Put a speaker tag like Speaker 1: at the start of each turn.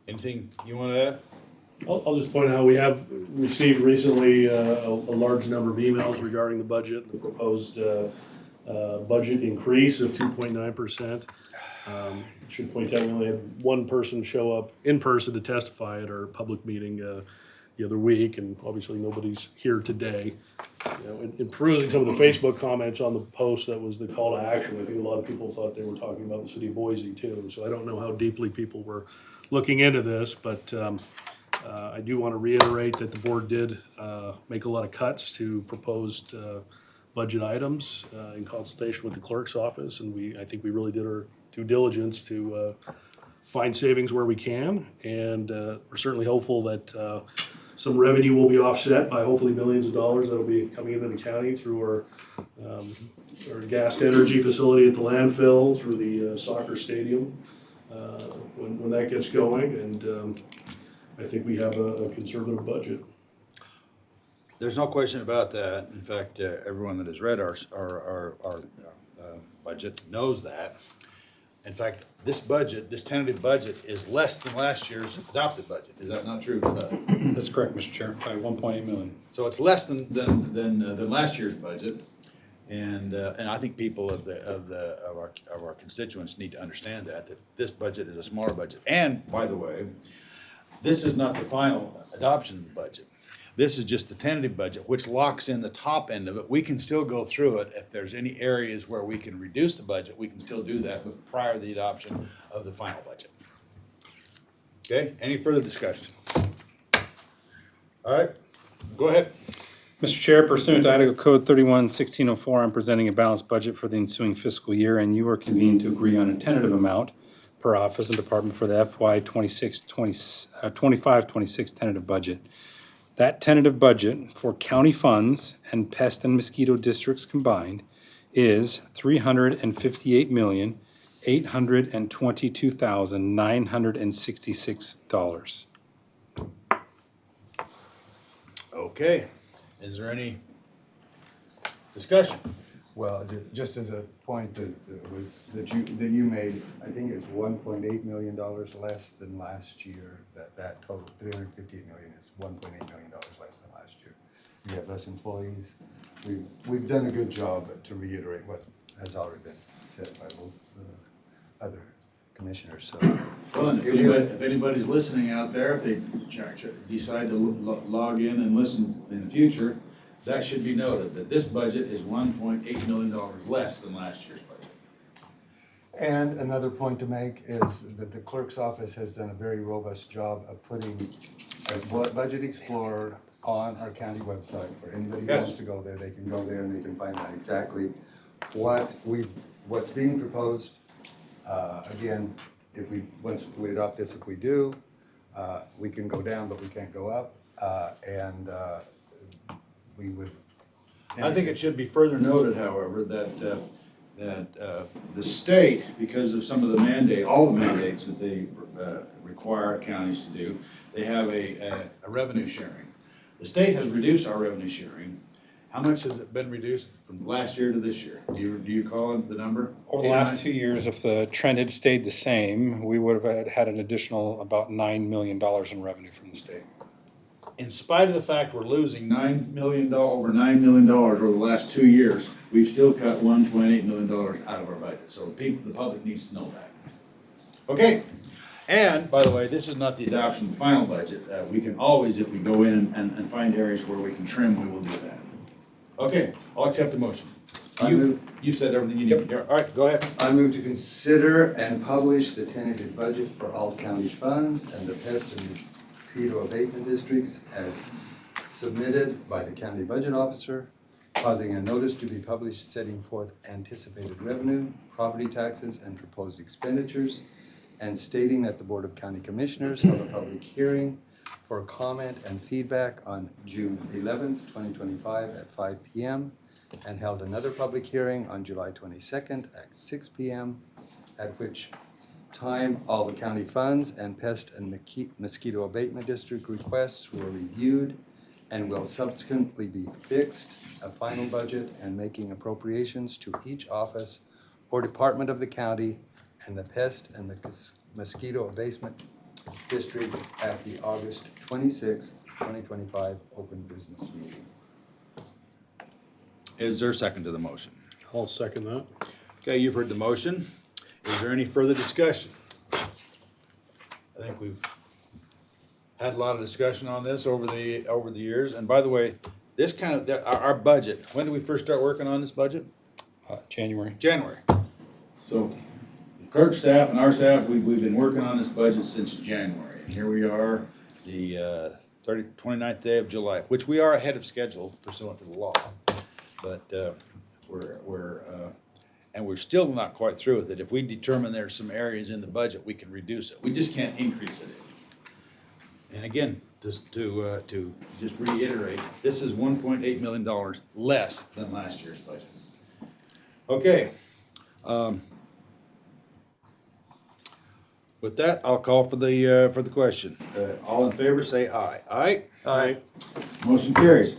Speaker 1: Anything you want to add?
Speaker 2: I'll just point out, we have received recently a large number of emails regarding the budget, the proposed budget increase of 2.9%. Should point out, we only had one person show up in person to testify at our public meeting the other week, and obviously nobody's here today. You know, in perusing some of the Facebook comments on the post, that was the call to action. I think a lot of people thought they were talking about the city of Boise too, so I don't know how deeply people were looking into this, but I do want to reiterate that the board did make a lot of cuts to proposed budget items in consultation with the clerk's office, and I think we really did our due diligence to find savings where we can, and we're certainly hopeful that some revenue will be offset by hopefully millions of dollars that'll be coming into the county through our gas to energy facility at the landfill, through the soccer stadium, when that gets going, and I think we have a conservative budget.
Speaker 1: There's no question about that. In fact, everyone that has read our budget knows that. In fact, this budget, this tentative budget, is less than last year's adopted budget. Is that not true?
Speaker 3: That's correct, Mr. Chair, by 1.8 million.
Speaker 1: So it's less than last year's budget, and I think people of our constituents need to understand that this budget is a smaller budget. And by the way, this is not the final adoption budget. This is just the tentative budget, which locks in the top end of it. We can still go through it. If there's any areas where we can reduce the budget, we can still do that prior to the adoption of the final budget. Okay, any further discussion? All right, go ahead.
Speaker 3: Mr. Chair, pursuant to Idaho Code 31-1604, I'm presenting a balanced budget for the ensuing fiscal year, and you are convened to agree on a tentative amount per office and department for the FY 25-26 tentative budget. That tentative budget for county funds and pest and mosquito districts combined is $358,822,966.
Speaker 1: Okay, is there any discussion?
Speaker 4: Well, just as a point that you made, I think it's $1.8 million less than last year. That total, $358 million, is $1.8 million less than last year. We have less employees. We've done a good job to reiterate what has already been said by both other commissioners. So,
Speaker 1: Well, if anybody's listening out there, if they decide to log in and listen in the future, that should be noted, that this budget is $1.8 million less than last year's budget.
Speaker 4: and another point to make is that the clerk's office has done a very robust job of putting a Budget Explorer on our county website. For anybody who wants to go there, they can go there and they can find out exactly what's being proposed. Again, once we adopt this, if we do, we can go down, but we can't go up, and we would.
Speaker 1: I think it should be further noted, however, that the state, because of some of the all the mandates that they require counties to do, they have a revenue sharing. The state has reduced our revenue sharing. How much has it been reduced from last year to this year? Do you call it the number?
Speaker 3: Over the last 2 years, if the trend had stayed the same, we would have had an additional about $9 million in revenue from the state.
Speaker 1: In spite of the fact we're losing over $9 million over the last 2 years, we've still cut $1.8 million out of our budget. So the public needs to know that. Okay, and by the way, this is not the adoption of the final budget. We can always, if we go in and find areas where we can trim, we will do that. Okay, I'll accept the motion. You said everything you need. All right, go ahead.
Speaker 4: I move to consider and publish the tentative budget for all county funds and the pest and mosquito abatement districts as submitted by the county budget officer, causing a notice to be published setting forth anticipated revenue, property taxes, and proposed expenditures, and stating that the Board of County Commissioners held a public hearing for comment and feedback on June 11th, 2025 at 5 p.m. and held another public hearing on July 22nd at 6 p.m. at which time all the county funds and pest and mosquito abatement district requests were reviewed and will subsequently be fixed, a final budget, and making appropriations to each office or department of the county and the pest and mosquito district at the August 26th, 2025 open business meeting.
Speaker 1: Is there a second to the motion?
Speaker 2: I'll second that.
Speaker 1: Okay, you've heard the motion. Is there any further discussion? I think we've had a lot of discussion on this over the years. And by the way, this kind of, our budget, when did we first start working on this budget?
Speaker 3: January.
Speaker 1: January. So the clerk staff and our staff, we've been working on this budget since January. And here we are, the 29th day of July, which we are ahead of schedule pursuant to the law. But we're still not quite through with it. If we determine there's some areas in the budget, we can reduce it. We just can't increase it. And again, just to just reiterate, this is $1.8 million less than last year's budget. Okay. With that, I'll call for the question. All in favor, say aye. Aye?
Speaker 2: Aye.
Speaker 1: Motion carries.